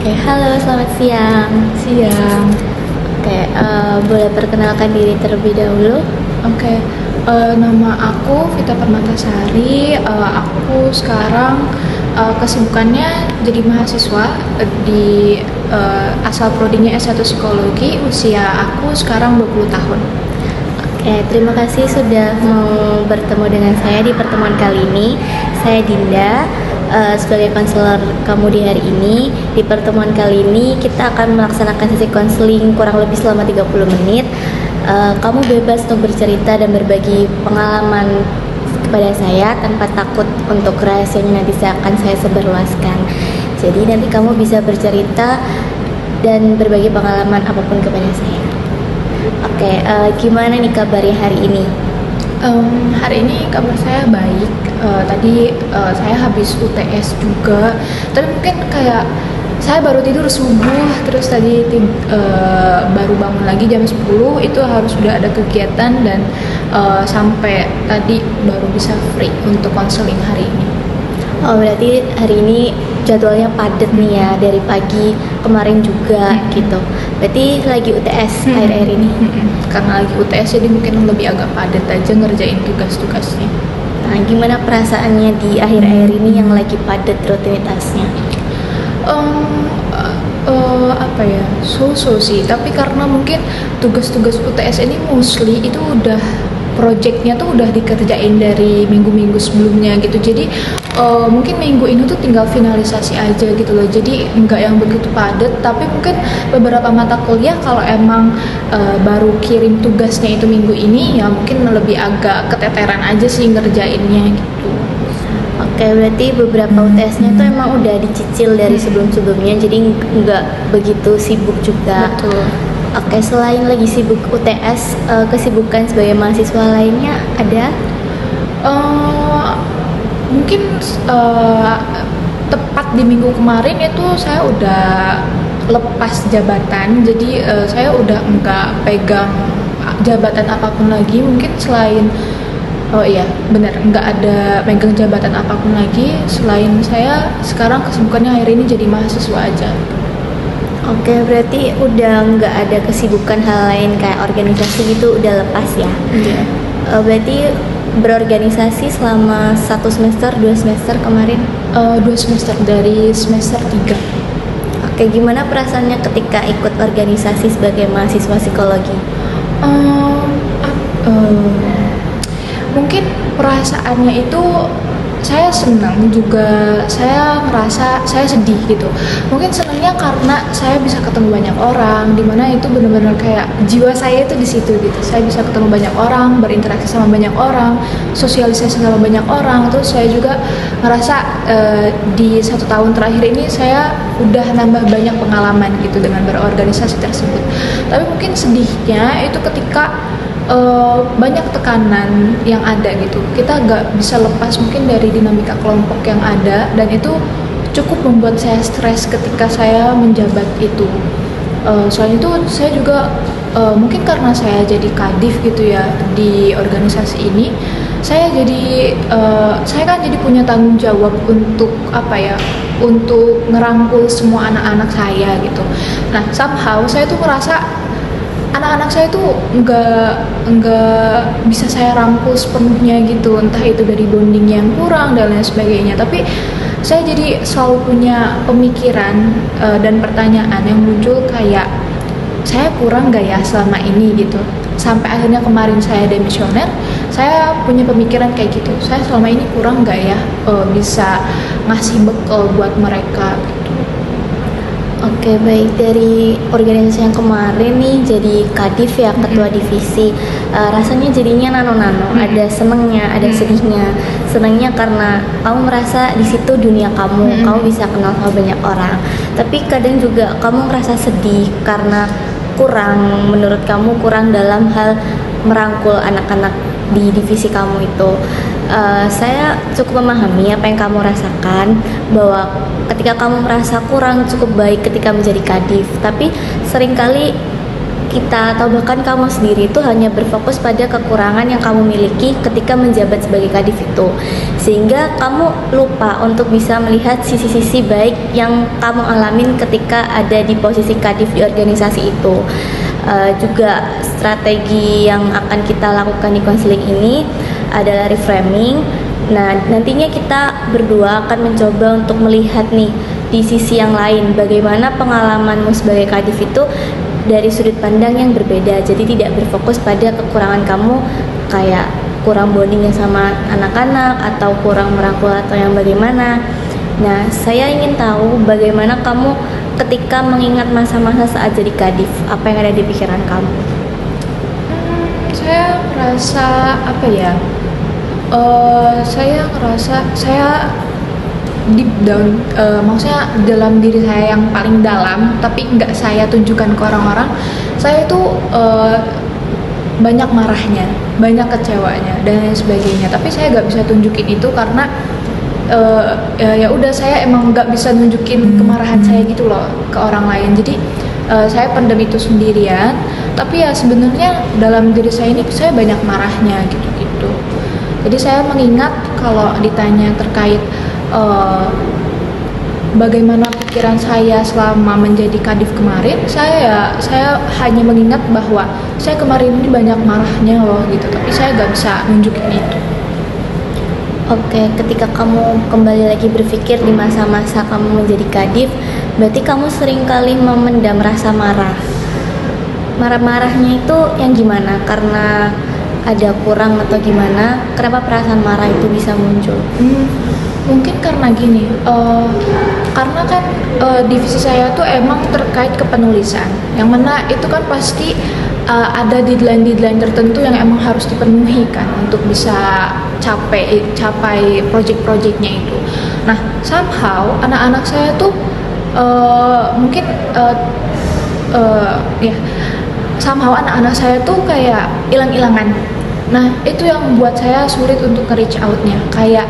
Oke, halo, selamat siang. Siang. Oke, boleh perkenalkan diri terlebih dahulu? Oke, nama aku Vita Permatasari. Aku sekarang kesibukannya jadi mahasiswa di asal prodinya S1 Psikologi. Usia aku sekarang 20 tahun. Oke, terima kasih sudah mau bertemu dengan saya di pertemuan kali ini. Saya Dinda, sebagai konselor kamu di hari ini. Di pertemuan kali ini kita akan melaksanakan sesi konseling kurang lebih selama 30 menit. Kamu bebas untuk bercerita dan berbagi pengalaman kepada saya tanpa takut untuk rahasianya nanti akan saya sebarluaskan. Jadi nanti kamu bisa bercerita dan berbagi pengalaman apapun kepada saya. Oke, gimana nih kabarnya hari ini? Hari ini kabar saya baik. Tadi saya habis UTS juga. Tapi mungkin kayak saya baru tidur subuh, terus tadi baru bangun lagi jam 10. Itu harus sudah ada kegiatan dan sampai tadi baru bisa free untuk konseling hari ini. Oh, berarti hari ini jadwalnya padat nih ya, dari pagi kemarin juga gitu. Berarti lagi UTS akhir-akhir ini. Karena lagi UTS jadi mungkin lebih agak padat aja ngerjain tugas-tugasnya. Nah, gimana perasaannya di akhir-akhir ini yang lagi padat rutinitasnya? Apa ya, so sih, tapi karena mungkin tugas-tugas UTS ini mostly itu udah projectnya tuh udah dikerjain dari minggu-minggu sebelumnya gitu, jadi mungkin minggu ini tuh tinggal finalisasi aja gitu loh, jadi nggak yang begitu padat. Tapi mungkin beberapa mata kuliah kalau emang baru kirim tugasnya itu minggu ini, ya mungkin lebih agak keteteran aja sih ngerjainnya gitu. Oke, berarti beberapa UTS-nya itu emang udah dicicil dari sebelum-sebelumnya, jadi nggak begitu sibuk juga. Betul. Oke, selain lagi sibuk UTS, kesibukan sebagai mahasiswa lainnya ada? Mungkin tepat di minggu kemarin itu saya udah lepas jabatan, jadi saya udah nggak pegang jabatan apapun lagi. Mungkin selain benar, nggak ada pegang jabatan apapun lagi selain saya sekarang kesibukannya akhir ini jadi mahasiswa aja. Oke, berarti udah nggak ada kesibukan hal lain kayak organisasi gitu, udah lepas ya? Iya. Berarti berorganisasi selama 1 semester, 2 semester kemarin? 2 semester dari semester 3. Oke, gimana perasaannya ketika ikut organisasi sebagai mahasiswa psikologi? Mungkin perasaannya itu saya senang juga, saya ngerasa saya sedih gitu. Mungkin senangnya karena saya bisa ketemu banyak orang, dimana itu benar-benar kayak jiwa saya itu di situ gitu. Saya bisa ketemu banyak orang, berinteraksi sama banyak orang, sosialisasi sama banyak orang. Terus saya juga ngerasa di 1 tahun terakhir ini saya udah nambah banyak pengalaman gitu dengan berorganisasi tersebut. Tapi mungkin sedihnya itu ketika banyak tekanan yang ada gitu. Kita nggak bisa lepas mungkin dari dinamika kelompok yang ada, dan itu cukup membuat saya stres ketika saya menjabat itu. Selain itu saya juga mungkin karena saya jadi kadif gitu ya di organisasi ini, saya kan jadi punya tanggung jawab untuk untuk ngerangkul semua anak-anak saya gitu. Nah, somehow saya tuh merasa anak-anak saya tuh nggak bisa saya rangkul sepenuhnya gitu, entah itu dari bonding yang kurang dan lain sebagainya. Tapi saya jadi selalu punya pemikiran dan pertanyaan yang muncul kayak, saya kurang nggak ya selama ini gitu. Sampai akhirnya kemarin saya demisioner, saya punya pemikiran kayak gitu, saya selama ini kurang nggak ya bisa ngasih bekal buat mereka gitu. Oke, baik. Dari organisasi yang kemarin nih jadi kadif ya, ketua divisi, rasanya jadinya nano-nano, ada senengnya, ada sedihnya. Senengnya karena kamu merasa di situ dunia kamu, kamu bisa kenal sama banyak orang. Tapi kadang juga kamu merasa sedih karena menurut kamu kurang dalam hal merangkul anak-anak di divisi kamu itu. Saya cukup memahami apa yang kamu rasakan, bahwa ketika kamu merasa kurang cukup baik ketika menjadi kadif, tapi seringkali kita atau bahkan kamu sendiri itu hanya berfokus pada kekurangan yang kamu miliki ketika menjabat sebagai kadif itu, sehingga kamu lupa untuk bisa melihat sisi-sisi baik yang kamu alamin ketika ada di posisi kadif di organisasi itu. Juga strategi yang akan kita lakukan di konseling ini adalah reframing. Nah, nantinya kita berdua akan mencoba untuk melihat nih di sisi yang lain, bagaimana pengalamanmu sebagai kadif itu dari sudut pandang yang berbeda. Jadi tidak berfokus pada kekurangan kamu kayak kurang bondingnya sama anak-anak atau kurang merangkul atau yang bagaimana. Nah, saya ingin tahu bagaimana kamu ketika mengingat masa-masa saat jadi kadif, apa yang ada di pikiran kamu? Saya merasa apa ya? Saya ngerasa saya deep down, maksudnya dalam diri saya yang paling dalam, tapi nggak saya tunjukkan ke orang-orang. Saya itu banyak marahnya, banyak kecewanya dan lain sebagainya. Tapi saya nggak bisa tunjukin itu karena ya udah, saya emang nggak bisa nunjukin kemarahan saya gitu loh ke orang lain. Jadi saya pendam itu sendirian. Tapi ya sebenarnya dalam diri saya ini saya banyak marahnya gitu-gitu. Jadi saya mengingat kalau ditanya terkait bagaimana pikiran saya selama menjadi kadif kemarin, saya hanya mengingat bahwa saya kemarin ini banyak marahnya loh gitu, tapi saya nggak bisa nunjukin itu. Oke, ketika kamu kembali lagi berpikir di masa-masa kamu menjadi kadif, berarti kamu sering kali memendam rasa marah. Marah-marahnya itu yang gimana? Karena ada kurang atau gimana? Kenapa perasaan marah itu bisa muncul? Mungkin karena gini, karena kan divisi saya tuh emang terkait kepenulisan, yang mana itu kan pasti ada deadline tertentu yang emang harus dipenuhi kan untuk bisa capai project-projectnya itu. Nah, somehow anak-anak saya tuh mungkin ya somehow anak-anak saya tuh kayak hilang-hilangan. Nah, itu yang membuat saya sulit untuk reach out-nya. Kayak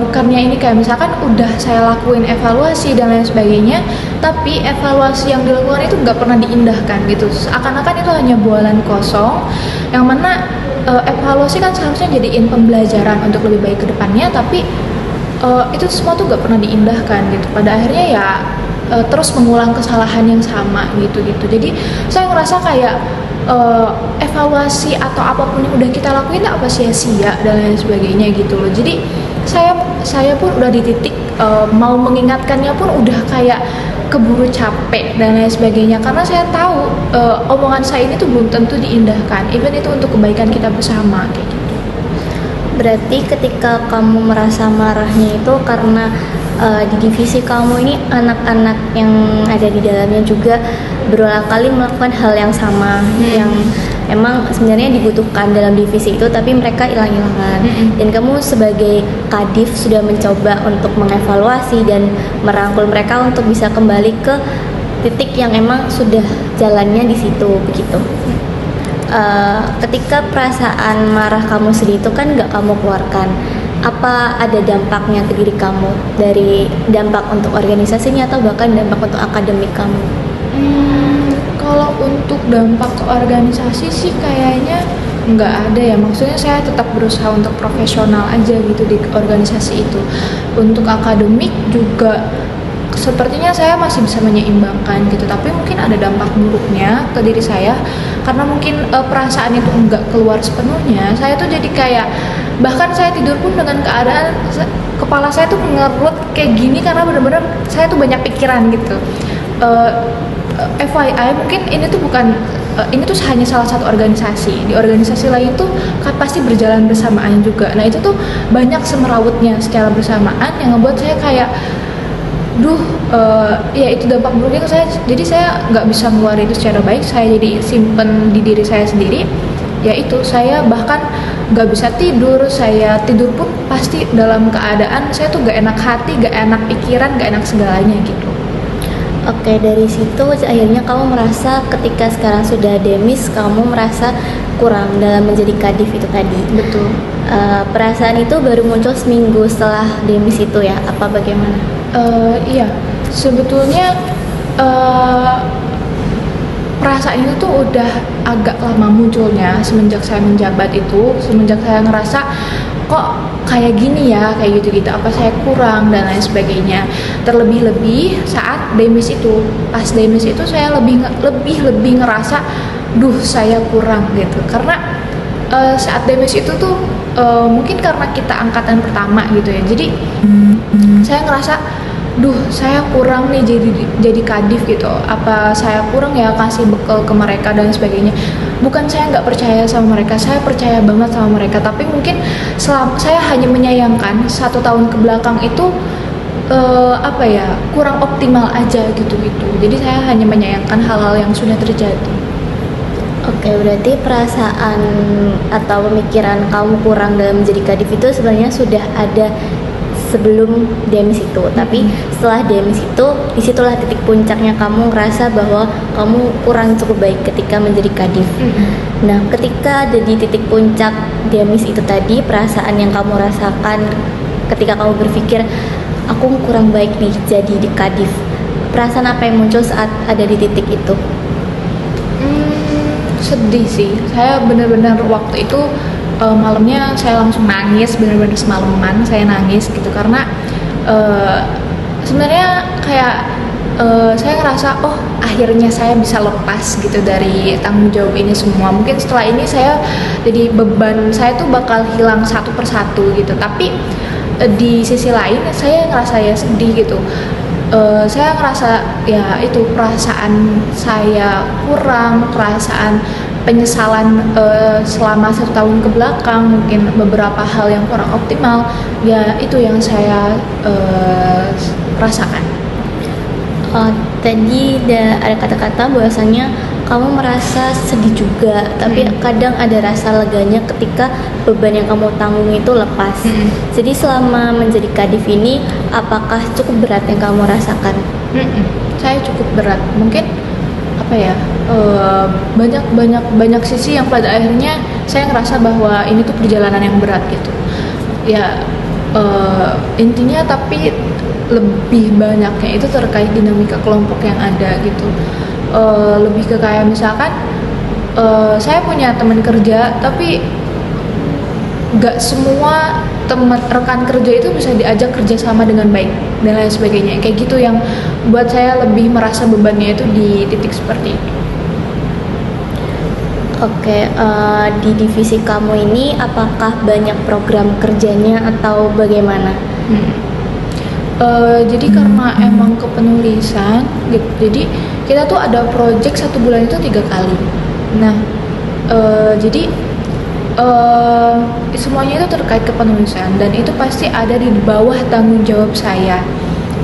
bukannya ini kayak misalkan udah saya lakuin evaluasi dan lain sebagainya, tapi evaluasi yang dilakukan itu nggak pernah diindahkan gitu. Seakan-akan itu hanya bualan kosong, yang mana evaluasi kan seharusnya jadiin pembelajaran untuk lebih baik ke depannya, tapi itu semua tuh nggak pernah diindahkan gitu. Pada akhirnya ya terus mengulang kesalahan yang sama gitu. Jadi saya ngerasa kayak evaluasi atau apapun yang udah kita lakuin apa sia-sia dan lain sebagainya gitu loh. Jadi saya pun udah di titik mau mengingatkannya pun udah kayak keburu capek dan lain sebagainya, karena saya tahu omongan saya ini tuh belum tentu diindahkan, even itu untuk kebaikan kita bersama kayak gitu. Berarti ketika kamu merasa marahnya itu karena di divisi kamu ini anak-anak yang ada di dalamnya juga berulang kali melakukan hal yang sama, yang emang sebenarnya dibutuhkan dalam divisi itu, tapi mereka hilang-hilangan. Dan kamu sebagai kadif sudah mencoba untuk mengevaluasi dan merangkul mereka untuk bisa kembali ke titik yang emang sudah jalannya di situ begitu. Ketika perasaan marah kamu sedih itu kan nggak kamu keluarkan, apa ada dampaknya ke diri kamu, dari dampak untuk organisasinya atau bahkan dampak untuk akademik kamu? Kalau untuk dampak ke organisasi sih kayaknya nggak ada ya, maksudnya saya tetap berusaha untuk profesional aja gitu di organisasi itu. Untuk akademik juga sepertinya saya masih bisa menyeimbangkan gitu, tapi mungkin ada dampak buruknya ke diri saya karena mungkin perasaan itu nggak keluar sepenuhnya. Saya tuh jadi kayak, bahkan saya tidur pun dengan keadaan kepala saya tuh ngerut kayak gini karena benar-benar saya tuh banyak pikiran gitu. FYI, mungkin ini tuh bukan ini tuh hanya salah satu organisasi. Di organisasi lain tuh kan pasti berjalan bersamaan juga. Nah, itu tuh banyak semerawutnya secara bersamaan yang ngebuat saya kayak ya itu dampak buruknya ke saya. Jadi saya nggak bisa ngeluarin itu secara baik. Saya jadi simpen di diri saya sendiri. Ya itu, saya bahkan nggak bisa tidur. Saya tidur pun pasti dalam keadaan saya tuh nggak enak hati, nggak enak pikiran, nggak enak segalanya gitu. Oke, dari situ akhirnya kamu merasa ketika sekarang sudah demis, kamu merasa kurang dalam menjadi kadif itu tadi. Betul. Perasaan itu baru muncul seminggu setelah demis itu ya? Apa bagaimana? Iya, sebetulnya perasaan itu tuh udah agak lama munculnya semenjak saya menjabat itu, semenjak saya ngerasa kok kayak gini ya, kayak gitu-gitu, apa saya kurang dan lain sebagainya. Terlebih-lebih saat demis itu, pas demis itu saya lebih ngerasa, duh saya kurang gitu, karena saat demis itu tuh mungkin karena kita angkatan pertama gitu ya, jadi saya ngerasa duh saya kurang nih jadi kadif gitu, apa saya kurang ya kasih bekal ke mereka dan sebagainya. Bukan saya nggak percaya sama mereka, saya percaya banget sama mereka, tapi mungkin saya hanya menyayangkan 1 tahun ke belakang itu apa ya, kurang optimal aja gitu. Jadi saya hanya menyayangkan hal-hal yang sudah terjadi. Oke, berarti perasaan atau pemikiran kamu kurang dalam menjadi kadif itu sebenarnya sudah ada sebelum demis itu, tapi setelah demis itu, disitulah titik puncaknya kamu ngerasa bahwa kamu kurang cukup baik ketika menjadi kadif. Nah, ketika ada di titik puncak demis itu tadi, perasaan yang kamu rasakan ketika kamu berpikir aku kurang baik nih jadi di kadif, perasaan apa yang muncul saat ada di titik itu? Sedih sih, saya benar-benar waktu itu malamnya saya langsung nangis, benar-benar semalaman saya nangis gitu, karena sebenarnya kayak saya ngerasa oh akhirnya saya bisa lepas gitu dari tanggung jawab ini semua. Mungkin setelah ini saya jadi beban saya tuh bakal hilang satu persatu gitu, tapi di sisi lain saya ngerasa ya sedih gitu. Saya ngerasa ya itu perasaan saya kurang, perasaan penyesalan selama 1 tahun ke belakang, mungkin beberapa hal yang kurang optimal, ya itu yang saya rasakan. Tadi ada kata-kata bahwasanya kamu merasa sedih juga, tapi kadang ada rasa leganya ketika beban yang kamu tanggung itu lepas. Jadi selama menjadi kadif ini, apakah cukup berat yang kamu rasakan? Saya cukup berat, mungkin apa ya, banyak sisi yang pada akhirnya saya ngerasa bahwa ini tuh perjalanan yang berat gitu. Ya intinya tapi lebih banyaknya itu terkait dinamika kelompok yang ada gitu. Lebih ke kayak misalkan saya punya teman kerja, tapi nggak semua rekan kerja itu bisa diajak kerjasama dengan baik dan lain sebagainya, kayak gitu yang buat saya lebih merasa bebannya itu di titik seperti itu. Oke, di divisi kamu ini apakah banyak program kerjanya atau bagaimana? Jadi karena emang kepenulisan gitu, jadi kita tuh ada project 1 bulan itu 3 kali. Nah jadi semuanya itu terkait kepenulisan dan itu pasti ada di bawah tanggung jawab saya.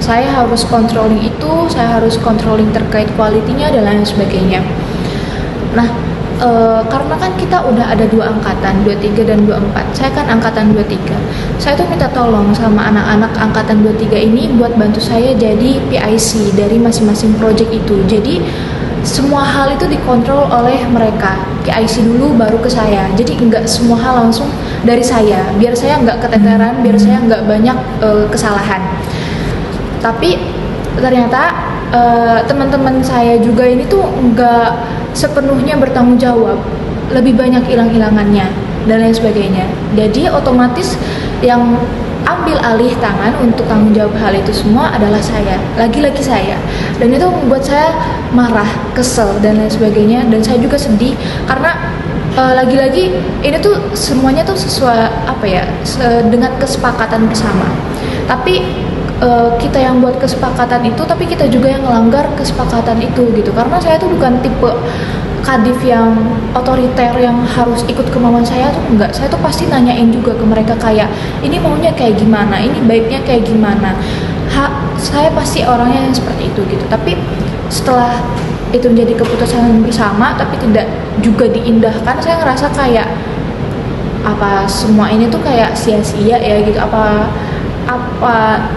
Saya harus controlling itu, saya harus controlling terkait kualitinya dan lain sebagainya. Nah karena kan kita udah ada 2 angkatan, 23 dan 24. Saya kan angkatan 23. Saya tuh minta tolong sama anak-anak angkatan 23 ini buat bantu saya jadi PIC dari masing-masing project itu. Jadi semua hal itu dikontrol oleh mereka. PIC dulu baru ke saya. Jadi nggak semua hal langsung dari saya. Biar saya nggak keteteran, biar saya nggak banyak kesalahan. Tapi ternyata teman-teman saya juga ini tuh nggak sepenuhnya bertanggung jawab, lebih banyak hilang-hilangannya dan lain sebagainya. Jadi otomatis yang ambil alih tangan untuk tanggung jawab hal itu semua adalah saya, lagi-lagi saya, dan itu membuat saya marah, kesel dan lain sebagainya. Dan saya juga sedih karena lagi-lagi ini tuh semuanya tuh sesuai apa ya, dengan kesepakatan bersama. Tapi kita yang buat kesepakatan itu, tapi kita juga yang melanggar kesepakatan itu gitu. Karena saya tuh bukan tipe kadif yang otoriter yang harus ikut kemauan saya tuh enggak. Saya tuh pasti nanyain juga ke mereka kayak ini maunya kayak gimana, ini baiknya kayak gimana. Saya pasti orangnya yang seperti itu gitu. Tapi setelah itu menjadi keputusan bersama tapi tidak juga diindahkan, saya ngerasa kayak apa semua ini tuh kayak sia-sia ya gitu. Apa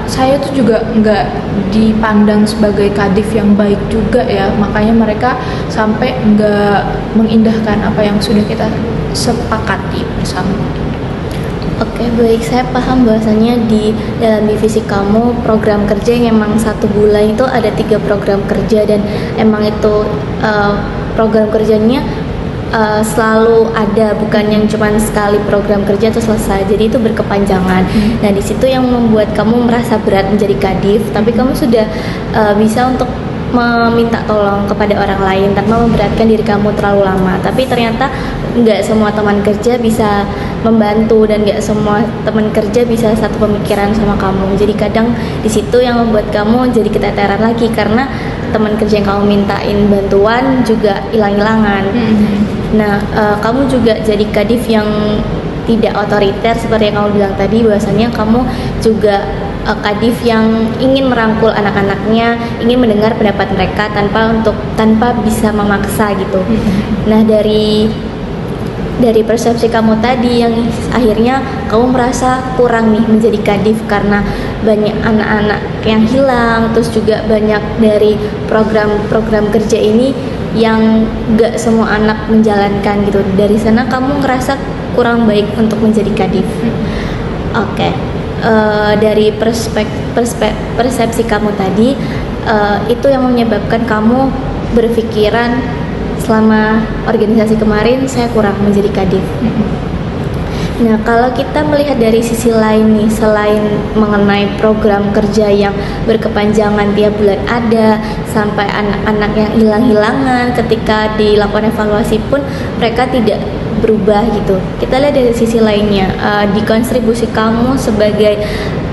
saya tuh juga nggak dipandang sebagai kadif yang baik juga ya, makanya mereka sampai nggak mengindahkan apa yang sudah kita sepakati bersama. Oke, baik. Saya paham bahwasanya di dalam divisi kamu program kerja yang emang 1 bulan itu ada 3 program kerja dan emang itu program kerjanya selalu ada, bukan yang cuma sekali program kerja itu selesai. Jadi itu berkepanjangan. Nah, di situ yang membuat kamu merasa berat menjadi kadif, tapi kamu sudah bisa untuk meminta tolong kepada orang lain tanpa memberatkan diri kamu terlalu lama. Tapi ternyata nggak semua teman kerja bisa membantu dan nggak semua teman kerja bisa satu pemikiran sama kamu. Jadi kadang di situ yang membuat kamu jadi keteteran lagi karena teman kerja yang kamu mintain bantuan juga hilang-hilangan. Nah, kamu juga jadi kadif yang tidak otoriter seperti yang kamu bilang tadi, bahwasanya kamu juga kadif yang ingin merangkul anak-anaknya, ingin mendengar pendapat mereka tanpa bisa memaksa gitu. Nah, dari persepsi kamu tadi yang akhirnya kamu merasa kurang nih menjadi kadif karena banyak anak-anak yang hilang, terus juga banyak dari program kerja ini yang gak semua anak menjalankan gitu. Dari sana kamu ngerasa kurang baik untuk menjadi kadif. Oke. Dari persepsi kamu tadi, itu yang menyebabkan kamu berpikiran selama organisasi kemarin saya kurang menjadi kadif. Nah, kalau kita melihat dari sisi lain nih, selain mengenai program kerja yang berkepanjangan tiap bulan ada, sampai anak-anak yang hilang-hilangan ketika dilakukan evaluasi pun mereka tidak berubah gitu. Kita lihat dari sisi lainnya, di kontribusi kamu sebagai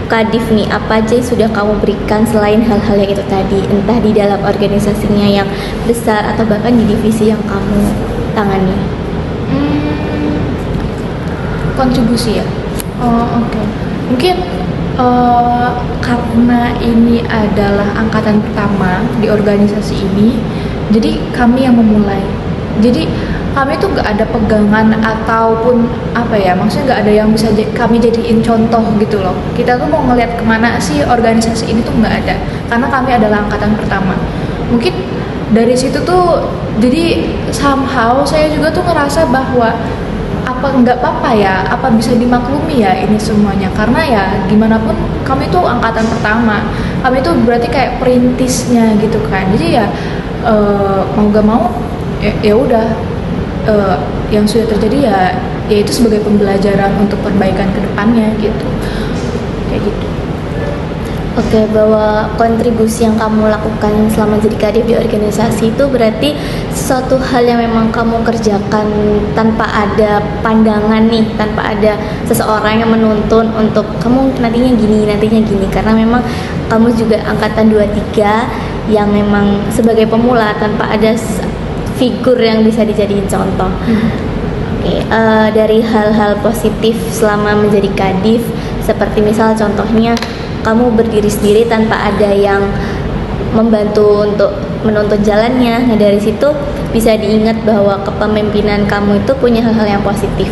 kadif nih, apa aja yang sudah kamu berikan selain hal-hal yang itu tadi, entah di dalam organisasinya yang besar atau bahkan di divisi yang kamu tangani. Kontribusi ya. Oke. Mungkin karena ini adalah angkatan pertama di organisasi ini, jadi kami yang memulai. Jadi kami tuh nggak ada pegangan ataupun apa ya, maksudnya nggak ada yang bisa kami jadiin contoh gitu loh. Kita tuh mau ngeliat kemana sih organisasi ini tuh nggak ada, karena kami adalah angkatan pertama. Mungkin dari situ tuh jadi somehow saya juga tuh ngerasa bahwa apa nggak apa-apa ya, apa bisa dimaklumi ya ini semuanya, karena ya gimana pun kami tuh angkatan pertama, kami tuh berarti kayak perintisnya gitu kan. Jadi ya mau gak mau ya udah, yang sudah terjadi ya itu sebagai pembelajaran untuk perbaikan kedepannya gitu, kayak gitu. Oke, bahwa kontribusi yang kamu lakukan selama jadi kadif di organisasi itu berarti sesuatu hal yang memang kamu kerjakan tanpa ada pandangan nih, tanpa ada seseorang yang menuntun untuk kamu nantinya gini, karena memang kamu juga angkatan 23 yang memang sebagai pemula tanpa ada figur yang bisa dijadiin contoh. Oke, dari hal-hal positif selama menjadi kadif, seperti misal contohnya kamu berdiri sendiri tanpa ada yang membantu untuk menuntut jalannya. Nah, dari situ bisa diingat bahwa kepemimpinan kamu itu punya hal-hal yang positif.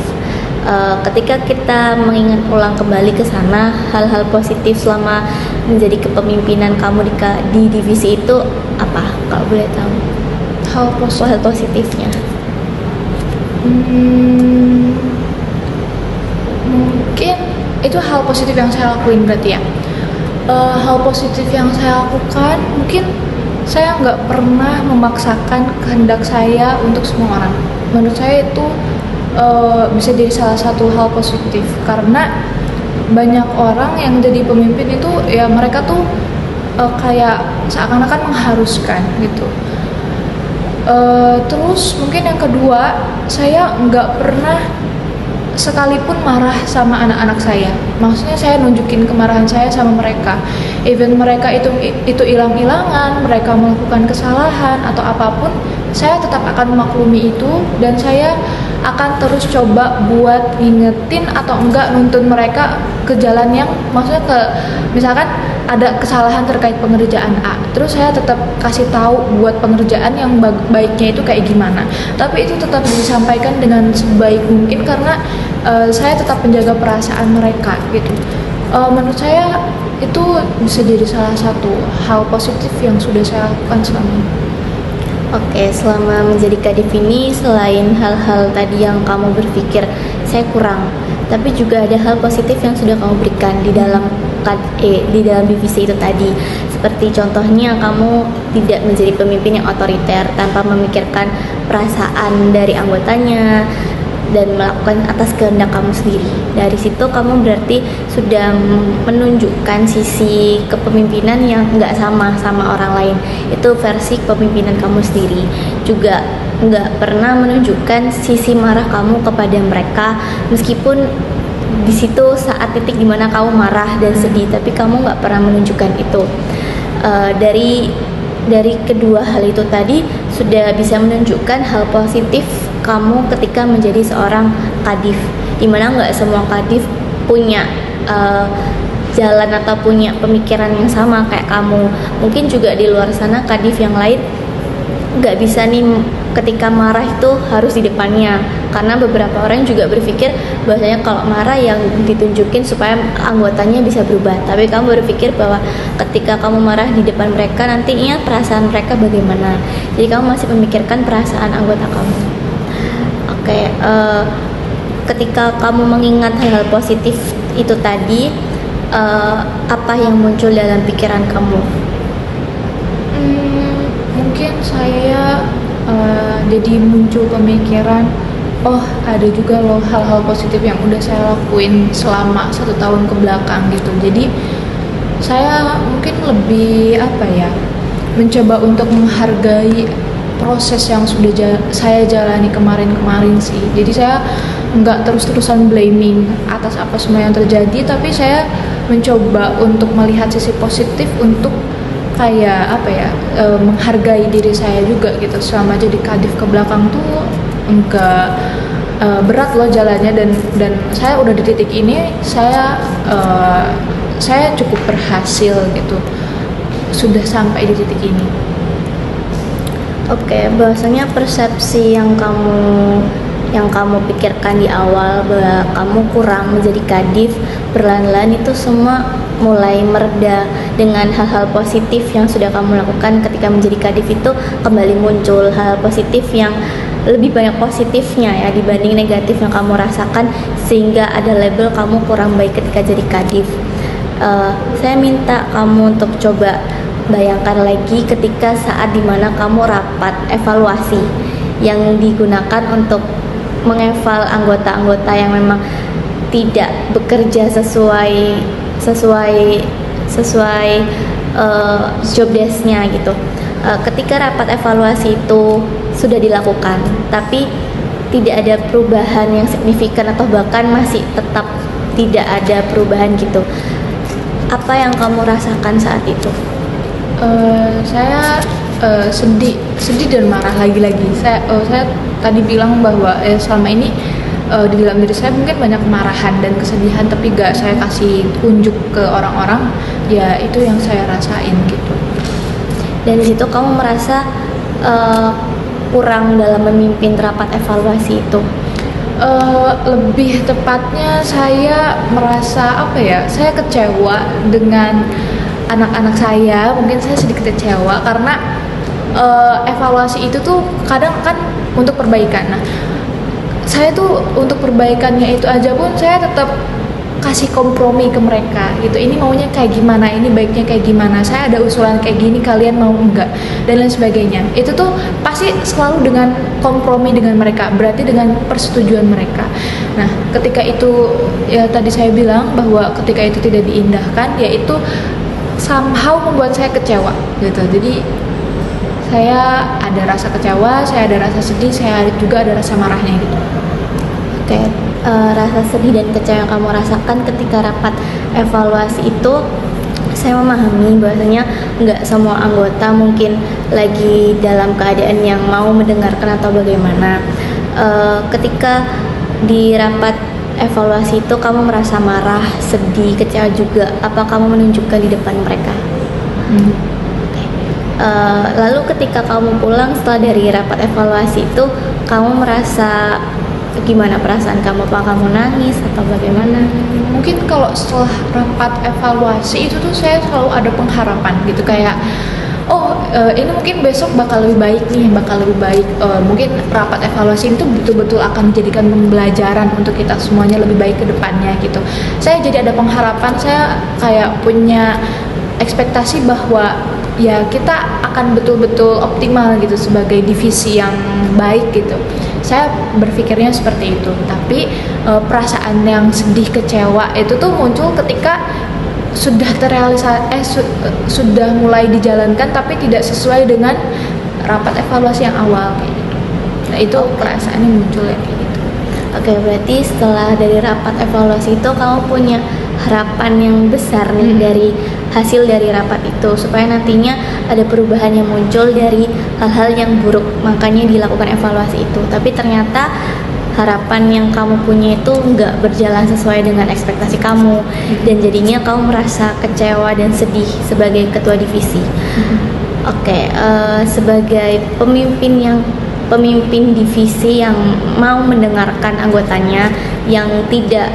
Ketika kita mengingat ulang kembali ke sana, hal-hal positif selama menjadi kepemimpinan kamu di divisi itu apa? Kalau boleh tahu. Hal positifnya. Mungkin itu hal positif yang saya lakuin berarti ya. Hal positif yang saya lakukan, mungkin saya nggak pernah memaksakan kehendak saya untuk semua orang. Menurut saya itu bisa jadi salah satu hal positif, karena banyak orang yang jadi pemimpin itu ya mereka tuh kayak seakan-akan mengharuskan gitu. Terus mungkin yang kedua, saya nggak pernah sekalipun marah sama anak-anak saya. Maksudnya saya nunjukin kemarahan saya sama mereka. Even mereka itu hilang-hilangan, mereka melakukan kesalahan atau apapun, saya tetap akan memaklumi itu dan saya akan terus coba buat ngingetin atau enggak nuntun mereka ke jalan yang maksudnya misalkan ada kesalahan terkait pengerjaan A, terus saya tetap kasih tahu buat pengerjaan yang baiknya itu kayak gimana, tapi itu tetap disampaikan dengan sebaik mungkin karena saya tetap menjaga perasaan mereka gitu. Menurut saya itu bisa jadi salah satu hal positif yang sudah saya lakukan selama ini. Oke, selama menjadi kadif ini selain hal-hal tadi yang kamu berpikir saya kurang, tapi juga ada hal positif yang sudah kamu berikan di dalam di dalam divisi itu tadi. Seperti contohnya kamu tidak menjadi pemimpin yang otoriter tanpa memikirkan perasaan dari anggotanya dan melakukan atas kehendak kamu sendiri. Dari situ kamu berarti sudah menunjukkan sisi kepemimpinan yang nggak sama orang lain. Itu versi kepemimpinan kamu sendiri. Juga nggak pernah menunjukkan sisi marah kamu kepada mereka, meskipun di situ saat titik dimana kamu marah dan sedih, tapi kamu nggak pernah menunjukkan itu. Dari kedua hal itu tadi sudah bisa menunjukkan hal positif kamu ketika menjadi seorang kadif, dimana nggak semua kadif punya jalan atau punya pemikiran yang sama kayak kamu. Mungkin juga di luar sana kadif yang lain nggak bisa nih ketika marah itu harus di depannya, karena beberapa orang juga berpikir bahwasanya kalau marah yang ditunjukin supaya anggotanya bisa berubah, tapi kamu berpikir bahwa ketika kamu marah di depan mereka nantinya perasaan mereka bagaimana, jadi kamu masih memikirkan perasaan anggota kamu. Oke, ketika kamu mengingat hal-hal positif itu tadi, apa yang muncul dalam pikiran kamu? Mungkin saya jadi muncul pemikiran, oh ada juga loh hal-hal positif yang udah saya lakuin selama 1 tahun ke belakang gitu. Jadi saya mungkin lebih mencoba untuk menghargai proses yang sudah saya jalani kemarin sih. Jadi saya nggak terus-terusan blaming atas apa semua yang terjadi, tapi saya mencoba untuk melihat sisi positif untuk menghargai diri saya juga gitu. Selama jadi kadif ke belakang tuh enggak berat loh jalannya, dan saya udah di titik ini, saya cukup berhasil gitu, sudah sampai di titik ini. Oke, bahwasanya persepsi yang kamu pikirkan di awal bahwa kamu kurang menjadi kadif, perlahan-lahan itu semua mulai mereda dengan hal-hal positif yang sudah kamu lakukan ketika menjadi kadif. Itu kembali muncul hal positif yang lebih banyak positifnya ya dibanding negatif yang kamu rasakan, sehingga ada label kamu kurang baik ketika jadi kadif. Saya minta kamu untuk coba bayangkan lagi ketika saat dimana kamu rapat evaluasi yang digunakan untuk mengeval anggota-anggota yang memang tidak bekerja sesuai job desk-nya gitu. Ketika rapat evaluasi itu sudah dilakukan, tapi tidak ada perubahan yang signifikan atau bahkan masih tetap tidak ada perubahan gitu, apa yang kamu rasakan saat itu? Saya sedih dan marah lagi-lagi. Saya tadi bilang bahwa selama ini di dalam diri saya mungkin banyak kemarahan dan kesedihan, tapi gak saya kasih unjuk ke orang-orang. Ya itu yang saya rasain gitu. Dari situ kamu merasa kurang dalam memimpin rapat evaluasi itu? Lebih tepatnya saya merasa saya kecewa dengan anak-anak saya. Mungkin saya sedikit kecewa karena evaluasi itu tuh kadang kan untuk perbaikan. Nah, saya tuh untuk perbaikannya itu aja pun saya tetap kasih kompromi ke mereka gitu. Ini maunya kayak gimana, ini baiknya kayak gimana, saya ada usulan kayak gini, kalian mau enggak, dan lain sebagainya. Itu tuh pasti selalu dengan kompromi dengan mereka, berarti dengan persetujuan mereka. Nah, ketika itu ya tadi saya bilang bahwa ketika itu tidak diindahkan, ya itu somehow membuat saya kecewa gitu. Jadi saya ada rasa kecewa, saya ada rasa sedih, saya juga ada rasa marahnya gitu. Oke, rasa sedih dan kecewa yang kamu rasakan ketika rapat evaluasi itu, saya memahami bahwasanya nggak semua anggota mungkin lagi dalam keadaan yang mau mendengarkan atau bagaimana. Ketika di rapat evaluasi itu kamu merasa marah, sedih, kecewa juga, apa kamu menunjukkan di depan mereka? Lalu ketika kamu pulang setelah dari rapat evaluasi itu, kamu merasa gimana perasaan kamu? Apa kamu nangis atau bagaimana? Mungkin kalau setelah rapat evaluasi itu tuh saya selalu ada pengharapan gitu, kayak ini mungkin besok bakal lebih baik nih, mungkin rapat evaluasi itu betul-betul akan dijadikan pembelajaran untuk kita semuanya lebih baik ke depannya gitu. Saya jadi ada pengharapan, saya kayak punya ekspektasi bahwa ya kita akan betul-betul optimal gitu sebagai divisi yang baik gitu. Saya berpikirnya seperti itu, tapi perasaan yang sedih, kecewa itu tuh muncul ketika sudah sudah mulai dijalankan tapi tidak sesuai dengan rapat evaluasi yang awal kayak gitu. Nah itu perasaannya muncul ya kayak gitu. Oke, berarti setelah dari rapat evaluasi itu kamu punya harapan yang besar nih dari hasil dari rapat itu, supaya nantinya ada perubahan yang muncul dari hal-hal yang buruk, makanya dilakukan evaluasi itu. Tapi ternyata harapan yang kamu punya itu nggak berjalan sesuai dengan ekspektasi kamu, dan jadinya kamu merasa kecewa dan sedih sebagai ketua divisi. Oke, sebagai pemimpin divisi yang mau mendengarkan anggotanya yang tidak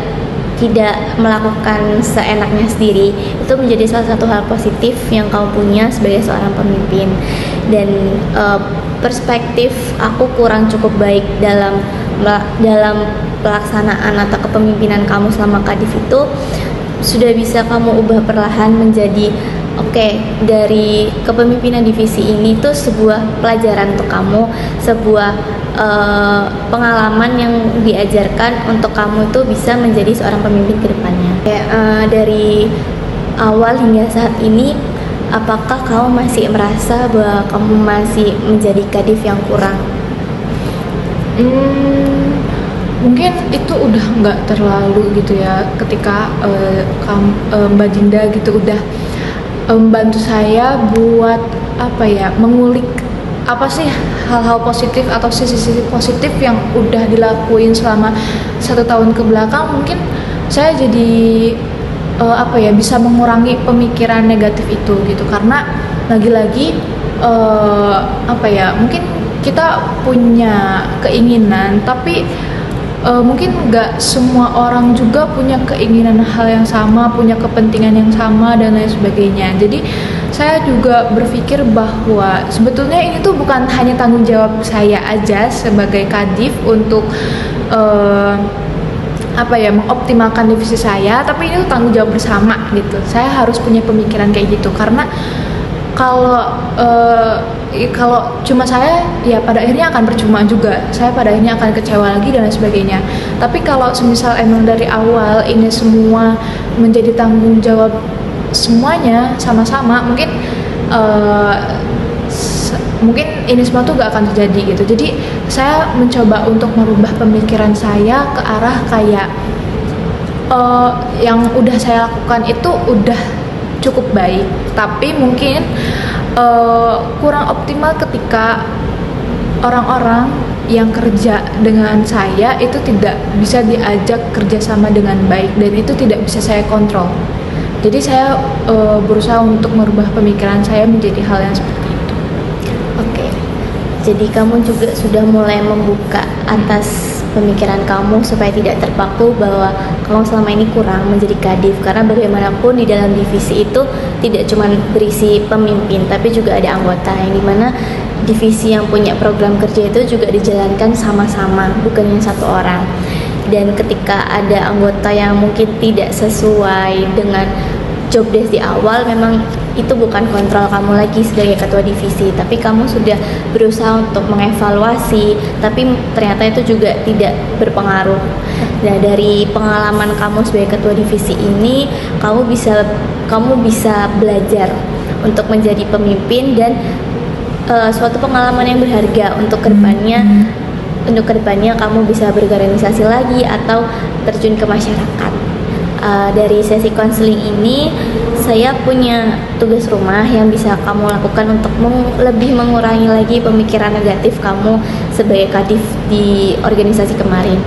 melakukan seenaknya sendiri, itu menjadi salah satu hal positif yang kamu punya sebagai seorang pemimpin. Dan perspektif aku kurang cukup baik dalam pelaksanaan atau kepemimpinan kamu selama Kadif itu sudah bisa kamu ubah perlahan menjadi dari kepemimpinan divisi ini tuh sebuah pelajaran untuk kamu, sebuah pengalaman yang diajarkan untuk kamu itu bisa menjadi seorang pemimpin ke depannya. Dari awal hingga saat ini, apakah kamu masih merasa bahwa kamu masih menjadi kadif yang kurang? Mungkin itu udah nggak terlalu gitu ya, ketika Mbak Dinda gitu udah membantu saya buat mengulik apa sih hal-hal positif atau sisi-sisi positif yang udah dilakuin selama 1 tahun ke belakang. Mungkin saya jadi bisa mengurangi pemikiran negatif itu gitu, karena lagi-lagi mungkin kita punya keinginan tapi mungkin nggak semua orang juga punya keinginan hal yang sama, punya kepentingan yang sama dan lain sebagainya. Jadi saya juga berpikir bahwa sebetulnya ini tuh bukan hanya tanggung jawab saya aja sebagai kadif untuk mengoptimalkan divisi saya, tapi ini tuh tanggung jawab bersama gitu. Saya harus punya pemikiran kayak gitu, karena kalau cuma saya, ya pada akhirnya akan percuma juga. Saya pada akhirnya akan kecewa lagi dan lain sebagainya. Tapi kalau semisal emang dari awal ini semua menjadi tanggung jawab semuanya sama-sama, mungkin ini semua tuh gak akan terjadi gitu. Jadi saya mencoba untuk merubah pemikiran saya ke arah kayak yang udah saya lakukan itu udah cukup baik, tapi mungkin kurang optimal ketika orang-orang yang kerja dengan saya itu tidak bisa diajak kerjasama dengan baik, dan itu tidak bisa saya kontrol. Jadi saya berusaha untuk merubah pemikiran saya menjadi hal yang seperti itu. Oke, jadi kamu juga sudah mulai membuka atas pemikiran kamu supaya tidak terpaku bahwa kamu selama ini kurang menjadi kadif, karena bagaimanapun di dalam divisi itu tidak cuma berisi pemimpin tapi juga ada anggota, yang dimana divisi yang punya program kerja itu juga dijalankan sama-sama, bukan yang satu orang. Dan ketika ada anggota yang mungkin tidak sesuai dengan job desk di awal, memang itu bukan kontrol kamu lagi sebagai ketua divisi, tapi kamu sudah berusaha untuk mengevaluasi, tapi ternyata itu juga tidak berpengaruh. Nah, dari pengalaman kamu sebagai ketua divisi ini, kamu bisa belajar untuk menjadi pemimpin, dan suatu pengalaman yang berharga untuk kedepannya. Untuk kedepannya kamu bisa berorganisasi lagi atau terjun ke masyarakat. Dari sesi konseling ini, saya punya tugas rumah yang bisa kamu lakukan untuk lebih mengurangi lagi pemikiran negatif kamu sebagai kadif di organisasi kemarin.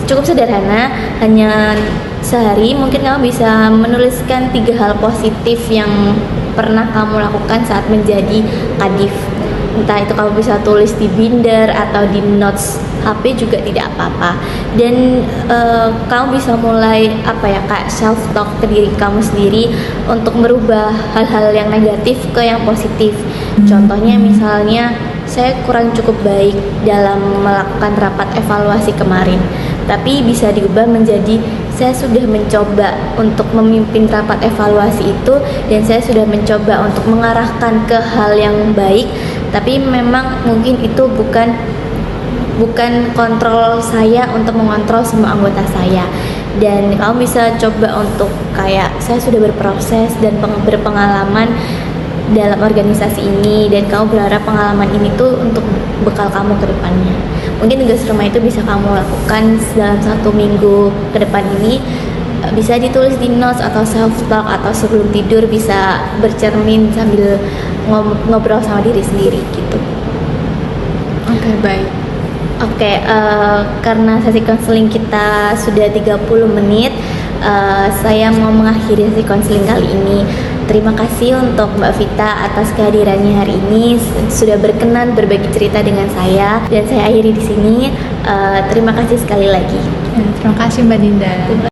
Cukup sederhana, hanya sehari mungkin kamu bisa menuliskan 3 hal positif yang pernah kamu lakukan saat menjadi kadif. Entah itu kamu bisa tulis di binder atau di notes HP juga tidak apa-apa. Dan kamu bisa mulai kayak self talk ke diri kamu sendiri untuk merubah hal-hal yang negatif ke yang positif. Contohnya misalnya saya kurang cukup baik dalam melakukan rapat evaluasi kemarin, tapi bisa diubah menjadi saya sudah mencoba untuk memimpin rapat evaluasi itu, dan saya sudah mencoba untuk mengarahkan ke hal yang baik, tapi memang mungkin itu bukan kontrol saya untuk mengontrol semua anggota saya. Dan kamu bisa coba untuk kayak saya sudah berproses dan berpengalaman dalam organisasi ini, dan kamu berharap pengalaman ini tuh untuk bekal kamu ke depannya. Mungkin tugas rumah itu bisa kamu lakukan dalam 1 minggu ke depan ini. Bisa ditulis di notes atau self talk, atau sebelum tidur bisa bercermin sambil ngobrol sama diri sendiri gitu. Oke, baik. Oke, karena sesi konseling kita sudah 30 menit, saya mau mengakhiri sesi konseling kali ini. Terima kasih untuk Mbak Vita atas kehadirannya hari ini, sudah berkenan berbagi cerita dengan saya, dan saya akhiri di sini. Terima kasih sekali lagi. Terima kasih Mbak Dinda.